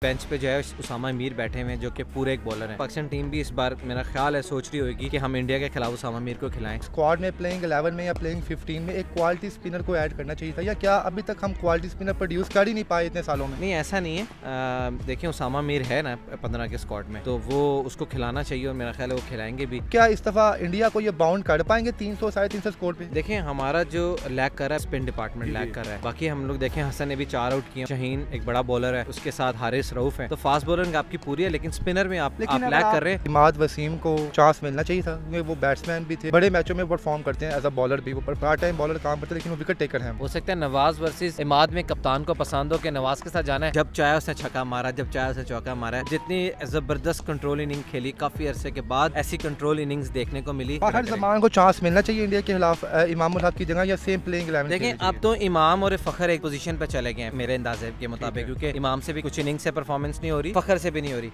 Bench पे जो है उसामा मीर बैठे हुए हैं जो कि पूरे एक बॉलर हैं। पाकिस्तान टीम भी इस बार मेरा ख्याल है सोच रही होगी कि हम इंडिया के खिलाफ उसामा मीर को खिलाएं। स्क्वाड में प्लेइंग 11 में या प्लेइंग 15 में एक क्वालिटी स्पिनर को ऐड करना चाहिए था, या क्या अभी तक हम क्वालिटी स्पिनर प्रोड्यूस कर ही नहीं पाए इतने सालों में? नहीं, ऐसा नहीं है। देखिए उसामा मीर है ना 15 के स्क्वाड में, तो वो उसको खिलाना चाहिए और मेरा ख्याल है वो खिलाएंगे भी। क्या इस दफ़ा इंडिया को ये बाउंड कर पाएंगे 300 350 स्कोर पे? देखें हमारा जो लैग कर रहा है स्पिन डिपार्टमेंट लैग कर रहा है। बाकी हम लोग देखें हसन ने भी 4 आउट किए, शहीन एक बड़ा बॉलर है, उसके साथ हारिस रऊफ है, तो फास्ट बॉलर आपकी पूरी है, लेकिन स्पिनर में आप लैग कर रहे हैं। इमाद वसीम को चांस मिलना चाहिए था, वो बैट्समैन भी थे, बड़े मैचों में परफॉर्म करते हैं एज अ बॉलर भी, वो पार्ट टाइम बॉलर काम करते हैं, लेकिन वो विकेट टेकर हैं। हो सकता है नवाज वर्सेस इमाद में कप्तान को पसंद हो कि नवाज के साथ जाना है, जब चाहे उसने छक्का मारा, जब चाहे उसने चौका मारा। जितनी जबरदस्त कंट्रोल इनिंग खेली, काफी अरसे के बाद ऐसी कंट्रोल इनिंग्स देखने को मिली। हर जमान को चांस मिलना चाहिए इंडिया के खिलाफ इमाम उल हक की जगह, या सेम प्लेइंग 11? देखें अब तो इमाम और फखर एक पोजीशन पे चले गए मेरे अंदाजे के मुताबिक, क्योंकि इमाम से भी कुछ इनिंग से परफॉर्मेंस नहीं हो रही, फखर से भी नहीं हो रही।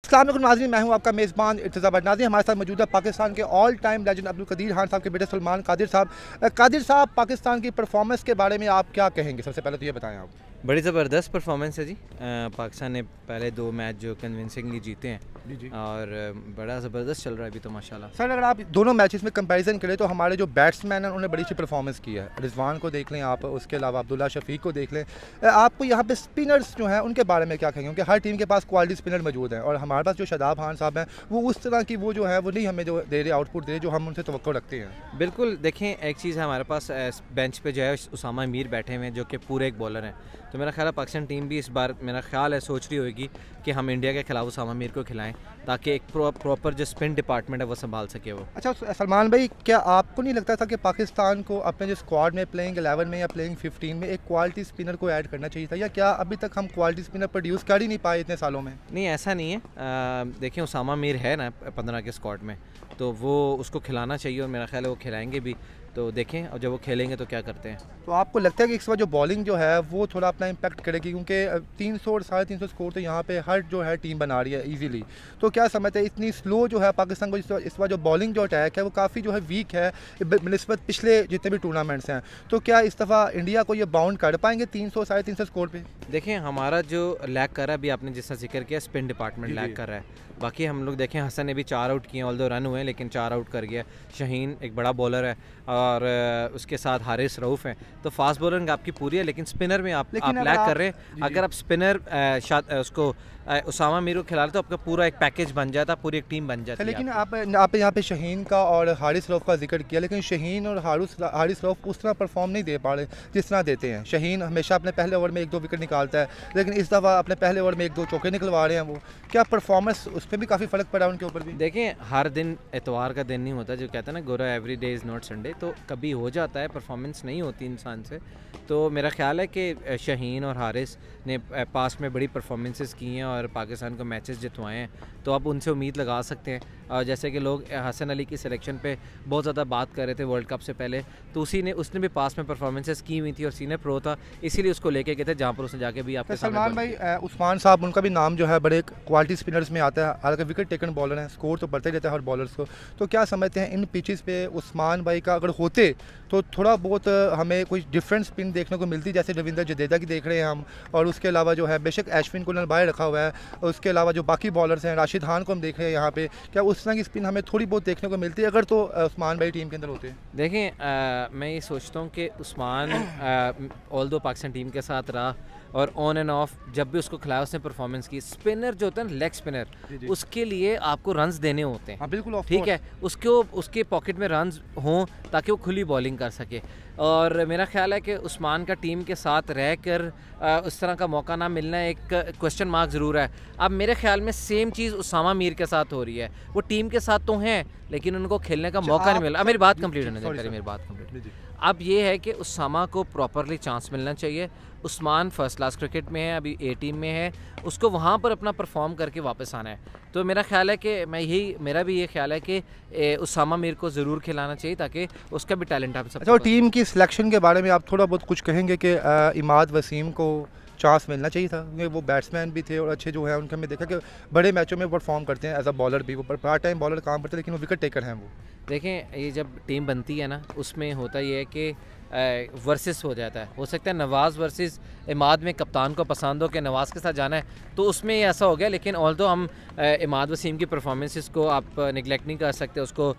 अस्सलाम वालेकुम नाज़रीन, मैं हूं आपका मेज़बान इर्तिज़ा भट्ट। नाज़रीन हमारे साथ मौजूद है पाकिस्तान के all time legend Abdul Qadeer Khan साहब के बेटे सलमान कादिर साहब। कादिर साहब, पाकिस्तान की परफॉर्मेंस के बारे में आप क्या कहेंगे? सबसे पहले तो ये बताएं आप। बड़ी ज़बरदस्त परफॉर्मेंस है जी। पाकिस्तान ने पहले 2 मैच जो कन्विंसिंगली जीते हैं जी। और बड़ा ज़बरदस्त चल रहा है अभी तो माशाल्लाह। सर, अगर आप दोनों मैचेस में कंपैरिजन करें तो हमारे जो बैट्समैन हैं उन्होंने बड़ी अच्छी परफॉर्मेंस की है। रिजवान को देख लें आप, उसके अलावा अब्दुल्ला शफीक को देख लें। आपको यहाँ पे स्पिनर्स जो हैं उनके बारे में क्या कहेंगे? क्योंकि हर टीम के पास क्वालिटी स्पिनर मौजूद हैं और हमारे पास जो शादाब खान साहब हैं वो उस तरह की वो जो है वो नहीं हमें जो दे रहे आउटपुट दे रहे जो हम उनसे तवक्को रखते हैं। बिल्कुल, देखें एक चीज़ है, हमारे पास बेंच पे जो है उसामा मीर बैठे हुए हैं जो कि पूरे एक बॉलर हैं, तो मेरा ख्याल है पाकिस्तान टीम भी इस बार मेरा ख्याल है सोच रही होगी कि हम इंडिया के खिलाफ उसामा मीर को खिलाएं, ताकि एक प्रॉपर जो स्पिन डिपार्टमेंट है वो संभाल सके वो। अच्छा सलमान भाई, क्या आपको नहीं लगता था कि पाकिस्तान को अपने जो स्क्वाड में प्लेइंग 11 में या प्लेइंग 15 में एक क्वालिटी स्पिनर को ऐड करना चाहिए था, या क्या अभी तक हम क्वालिटी स्पिनर प्रोड्यूस कर ही नहीं पाए इतने सालों में? नहीं, ऐसा नहीं है। देखिए उसामा मीर है ना 15 के स्क्वाड में, तो वो उसको खिलाना चाहिए और मेरा ख्याल है वो खिलाएंगे भी, तो देखें और जब वो खेलेंगे तो क्या करते हैं। तो आपको लगता है कि इस बार जो बॉलिंग जो है वो थोड़ा अपना इम्पैक्ट करेगी? क्योंकि 300 और 350 स्कोर तो यहाँ पे हर जो है टीम बना रही है इजीली, तो क्या समझते हैं इतनी स्लो जो है पाकिस्तान को इस बार जो बॉलिंग जो अटैक है वो काफ़ी जो है वीक है निस्बत पिछले जितने भी टूर्नामेंट्स हैं, तो क्या इस दफ़ा इंडिया को ये बाउंड कर पाएंगे 300 350 स्कोर पे? देखें हमारा जो लैग कर रहा है, अभी आपने जिसका जिक्र किया स्पिन डिपार्टमेंट लैग कर रहा है। बाकी हम लोग देखें हसन ने भी 4 आउट किए, ऑल्दो रन हुए हैं लेकिन 4 आउट कर गया। शहीन एक बड़ा बॉलर है और उसके साथ हारिस रऊफ है, तो फास्ट बॉलर आपकी पूरी है, लेकिन स्पिनर में आप लैग कर रहे हैं। अगर आप स्पिनर उसको उसामा मीर को खिला रहे तो आपका पूरा एक पैकेज बन जाता, पूरी एक टीम बन जाती। लेकिन आप यहाँ पे शहीन का और हारिस रऊफ का जिक्र किया, लेकिन शहीन और हारिस रऊफ उस तरह परफॉर्म नहीं दे पा रहे जिस तरह देते हैं। शहीन हमेशा अपने पहले ओवर में 1-2 विकेट निकालता है, लेकिन इस दफ़ा अपने पहले ओवर में 1-2 चौके निकलवा रहे हैं वो। क्या परफॉर्मेंस उस पर भी काफ़ी फ़र्क पड़ा उनके ऊपर भी? देखें हर दिन एतवार का दिन नहीं होता, जो कहते हैं ना गोरा every day is not Sunday, तो कभी हो जाता है परफॉर्मेंस नहीं होती इंसान से। तो मेरा ख्याल है कि शहीन और हारिस ने पास्ट में बड़ी परफॉर्मेंसेस की हैं और पाकिस्तान को मैचेस जितवाए हैं, तो आप उनसे उम्मीद लगा सकते हैं। और जैसे कि लोग हसन अली की सिलेक्शन पे बहुत ज़्यादा बात कर रहे थे वर्ल्ड कप से पहले, तो उसने भी पास में परफॉर्मेंसेस की हुई थी और सीनियर प्रो था, इसीलिए उसको लेके गए थे जहाँ पर उसने जाके भी आपके सलमान भाई, उस्मान साहब उनका भी नाम जो है बड़े क्वालिटी स्पिनर्स में आता है, हालांकि विकेट टेकन बॉलर हैं, स्कोर तो बढ़ते ही रहता है हर बॉलर्स को, तो क्या समझते हैं इन पिचेस पे उस्मान भाई का अगर होते तो थोड़ा बहुत हमें कोई डिफरेंट स्पिन देखने को मिलती, जैसे रविंद्र जडेजा की देख रहे हैं हम, और उसके अलावा जो है बेशक अश्विन को नलबाए रखा हुआ है, उसके अलावा जो बाकी बॉलर्स हैं राशिद खान को हम देख रहे हैं यहाँ पे, क्या उस तरह की स्पिन हमें थोड़ी बहुत देखने को मिलती है अगर तो उस्मान भाई टीम के अंदर होते हैं? देखें मैं ये सोचता हूँ कि उस्मान ऑल्दो पाकिस्तान टीम के साथ रहा और ऑन एंड ऑफ जब भी उसको खिलाया उसने परफॉर्मेंस की। स्पिनर जो होता है ना लेग स्पिनर, उसके लिए आपको रन्स देने होते हैं। हाँ बिल्कुल, ठीक है, उसके पॉकेट में रन्स हों ताकि वो खुली बॉलिंग कर सके। और मेरा ख्याल है कि उस्मान का टीम के साथ रह कर उस तरह का मौका ना मिलना एक क्वेश्चन मार्क ज़रूर है। अब मेरे ख्याल में सेम चीज़ उसामा मीर के साथ हो रही है, वो टीम के साथ तो हैं लेकिन उनको खेलने का मौका नहीं मिला। अब मेरी बात कंप्लीट होने दें, मेरी बात कंप्लीट। अब ये है कि उसामा को प्रॉपरली चांस मिलना चाहिए। उस्मान फर्स्ट क्लास क्रिकेट में है, अभी ए टीम में है, उसको वहाँ पर अपना परफॉर्म करके वापस आना है। तो मेरा ख्याल है कि मेरा भी ये ख्याल है कि उसामा मीर को ज़रूर खिलाना चाहिए ताकि उसका भी टैलेंट आप सब। अच्छा, टीम की सिलेक्शन के बारे में आप थोड़ा बहुत कुछ कहेंगे कि इमाद वसीम को चांस मिलना चाहिए था, वो बैट्समैन भी थे और अच्छे जो है उनके हमने देखा कि बड़े मैचों में परफॉर्म करते हैं एज अ बॉलर भी, वो पार्ट टाइम बॉलर काम करते हैं, लेकिन वो विकेट टेकर हैं वो। देखें ये जब टीम बनती है ना उसमें होता ये है कि वर्सेस हो जाता है। हो सकता है नवाज़ वर्सेस इमाद में कप्तान को पसंद हो कि नवाज़ के साथ जाना है, तो उसमें ये ऐसा हो गया। लेकिन ऑल्दो हम इमाद वसीम की परफॉर्मेंसेस को आप निगलेक्ट नहीं कर सकते, उसको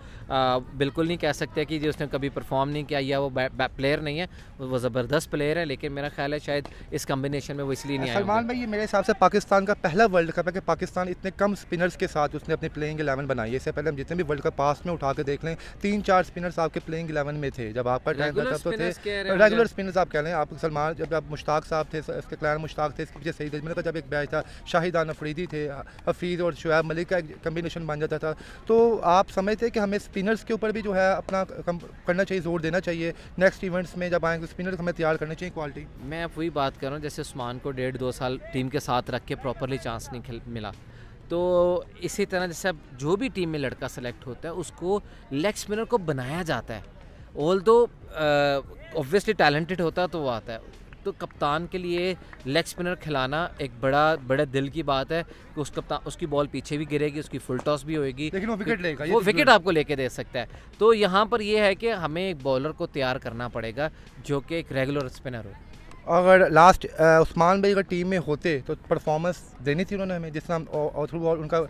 बिल्कुल नहीं कह सकते कि जो उसने कभी परफॉर्म नहीं किया या वो प्लेयर नहीं है, वो ज़बरदस्त प्लेयर है। लेकिन मेरा ख्याल है शायद इस कम्बिनेशन में वो इसलिए नहीं आया। सलमान भाई, ये मेरे हिसाब से पाकिस्तान का पहला वर्ल्ड कप है कि पाकिस्तान इतने कम स्पिनर्स के साथ उसने अपनी प्लेइंग 11 बनाई है। इससे पहले हम जितने भी वर्ल्ड कप पास में उठा के देख लें, 3-4 स्पिनर्स आपके प्लेइंग 11 में थे। जब आपका टाइम था तब तो थे रेगुलर स्पिनर्स आप कह लें। आप सलमान, जब आप मुश्ताक साहब थे, इसके क्लान मुश्ताक थे, इसके पीछे सईद अजमल का जब एक बैच था, शाहिदान अफरीदी थे, हफीज़ और शुएब मलिक का एक कम्बिनेशन बन जाता था। तो आप समझते हैं कि हमें स्पिनर्स के ऊपर भी जो है अपना करना चाहिए, जोर देना चाहिए। नेक्स्ट इवेंट्स में जब आएंगे स्पिनर्स हमें तैयार करनी चाहिए क्वालिटी। मैं वही बात कर रहा हूँ, जैसे उस्मान को 1.5-2 साल टीम के साथ रख के प्रॉपरली चांस नहीं मिला, तो इसी तरह जैसे अब जो भी टीम में लड़का सेलेक्ट होता है उसको लेग स्पिनर को बनाया जाता है। ऑल्दो ऑब्वियसली टैलेंटेड होता है तो वो आता है। तो कप्तान के लिए लेग स्पिनर खिलाना एक बड़े दिल की बात है कि उस कप्तान उसकी बॉल पीछे भी गिरेगी, उसकी फुल टॉस भी होएगी, लेकिन वो विकेट लेगा, वो विकेट आपको लेके दे सकता है। तो यहाँ पर ये है कि हमें एक बॉलर को तैयार करना पड़ेगा जो कि एक रेगुलर स्पिनर हो। अगर लास्ट उस्मान भाई अगर टीम में होते तो परफॉर्मेंस देनी थी उन्होंने हमें, जिस तरह हम थ्रू बॉल उनका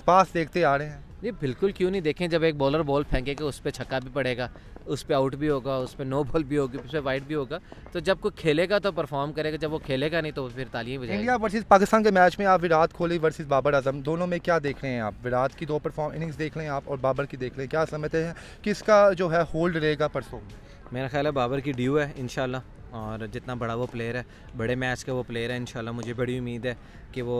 पास देखते आ रहे हैं। जी बिल्कुल, क्यों नहीं देखें। जब एक बॉलर बॉल फेंकेगा उस पर छक्का भी पड़ेगा, उस पर आउट भी होगा, उस पर नो बॉल भी होगी, उस पर वाइड भी होगा। तो जब कोई खेलेगा तो परफॉर्म करेगा, जब वो खेलेगा नहीं तो फिर तालियां बजाएगा। इंडिया वर्सेस पाकिस्तान के मैच में आप विराट कोहली वर्सेस बाबर आजम, दोनों में क्या देख रहे हैं आप? विराट की 2 इनिंग्स देख लें आप और बाबर की देख लें, क्या समझते हैं किसका जो है होल्ड रहेगा परसों? मेरा ख्याल है बाबर की ड्यू है इंशाल्लाह, और जितना बड़ा वो प्लेयर है, बड़े मैच का वो प्लेयर है, इंशाल्लाह मुझे बड़ी उम्मीद है कि वो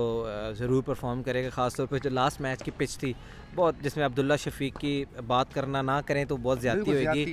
ज़रूर परफॉर्म करेगा। ख़ासतौर पर जो लास्ट मैच की पिच थी बहुत, जिसमें अब्दुल्ला शफीक की बात करना ना करें तो बहुत ज़्यादती होगी।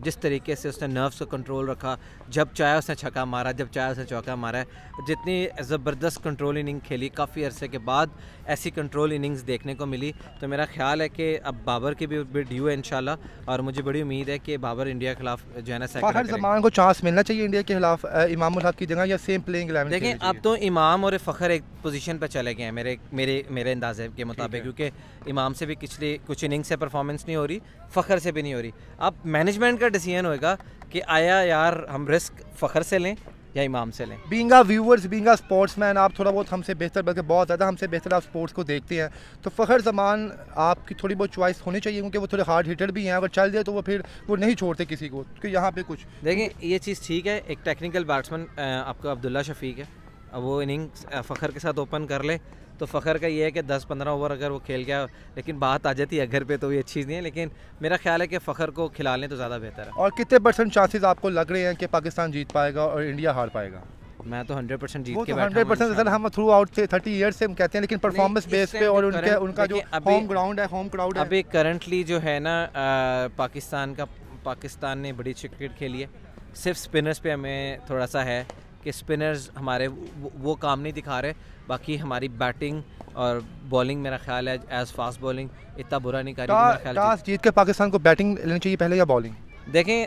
जिस तरीके से उसने नर्व्स को कंट्रोल रखा, जब चाहे उसने छक्का मारा, जब चाहे उसने चौका मारा है, जितनी ज़बरदस्त कंट्रोल इनिंग खेली, काफ़ी अरसे के बाद ऐसी कंट्रोल इनिंग्स देखने को मिली। तो मेरा ख्याल है कि अब बाबर की भी ड्यू है इंशाल्लाह, और मुझे बड़ी उम्मीद है कि बाबर इंडिया के खिलाफ जो है ना फ़खर ज़मान को चांस मिलना चाहिए इंडिया के खिलाफ इमाम उल हक की जगह, या सेम प्लेइंग 11? देखें, अब तो इमाम और फ़खर एक पोजीशन पर चले गए हैं मेरे अंदाजे के मुताबिक, क्योंकि इमाम से भी कुछ इनिंग से परफॉर्मेंस नहीं हो रही, फ़खर से भी नहीं हो रही। अब मैनेजमेंट का डिसीजन होएगा कि आया यार हम रिस्क फ़खर से लें या इमाम से लें। बीइंग व्यूअर्स, बीइंग स्पोर्ट्समैन, आप थोड़ा बहुत हमसे बेहतर, बल्कि बहुत ज़्यादा हमसे बेहतर आप स्पोर्ट्स को देखते हैं, तो फ़खर ज़मान आपकी थोड़ी बहुत चॉइस होनी चाहिए, क्योंकि वो थोड़े हार्ड हिटर भी हैं। अगर चल जाए तो वो फिर वो नहीं छोड़ते किसी को, क्योंकि यहाँ पे कुछ देखें ये चीज़ ठीक है। एक टेक्निकल बैट्समैन आपका अब्दुल्ला शफीक है, अब वो इनिंग्स फ़खर के साथ ओपन कर ले तो फ़खर का ये है कि 10-15 ओवर अगर वो खेल गया, लेकिन बात आ जाती है घर पे तो ये अच्छी नहीं है। लेकिन मेरा ख्याल है कि फ़खर को खिला लें तो ज़्यादा बेहतर है। और कितने % चांसेस आपको लग रहे हैं कि पाकिस्तान जीत पाएगा और इंडिया हार पाएगा? मैं तो 100% जीत के बैठा हूं। 100% सर, हम थ्रू आउट से 30 ईयर्स से हम कहते हैं, लेकिन परफॉर्मेंस बेस पे और उनका जो होम ग्राउंड है, होम क्राउड है। अभी करंटली जो है ना पाकिस्तान ने बड़ी अच्छी क्रिकेट खेली है। सिर्फ स्पिनर्स पे हमें थोड़ा सा है कि स्पिनर्स हमारे वो काम नहीं दिखा रहे, बाकी हमारी बैटिंग और बॉलिंग मेरा ख्याल है एज फास्ट बॉलिंग इतना बुरा नहीं कर रही। टॉस जीत के पाकिस्तान को बैटिंग लेनी चाहिए पहले या बॉलिंग? देखें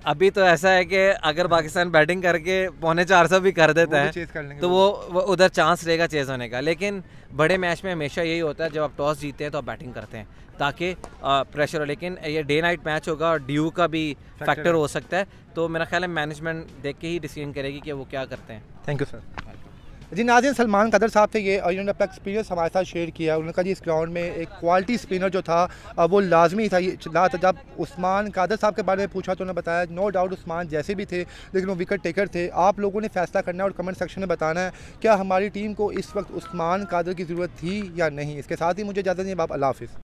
अभी तो ऐसा है कि अगर पाकिस्तान बैटिंग करके 350 भी कर देता है तो वो उधर चांस रहेगा चेज़ होने का। लेकिन बड़े मैच में हमेशा यही होता है, जब आप टॉस जीतते हैं तो आप बैटिंग करते हैं ताकि प्रेशर हो। लेकिन ये डे नाइट मैच होगा और ड्यू का भी फैक्टर हो सकता है, तो मेरा ख्याल है मैनेजमेंट देख के ही डिसीजन करेगी कि वो क्या करते हैं। Thank you sir. जी नाज़रीन, सलमान कदर साहब थे ये, उन्होंने अपना एक्सपीरियंस हमारे साथ शेयर किया। उन्होंने कहा जी इस ग्राउंड में एक क्वालिटी स्पिनर जो था वो लाजमी था। जब उस्मान कादर साहब के बारे में पूछा तो उन्होंने बताया नो डाउट उस्मान जैसे भी थे लेकिन वो विकेट टेकर थे। आप लोगों ने फैसला करना है और कमेंट सेक्शन में बताना है क्या हमारी टीम को इस वक्त उस्मान कादर की ज़रूरत थी या नहीं। इसके साथ ही मुझे इजाज़त दीजिए, अल्लाह हाफ़िज़।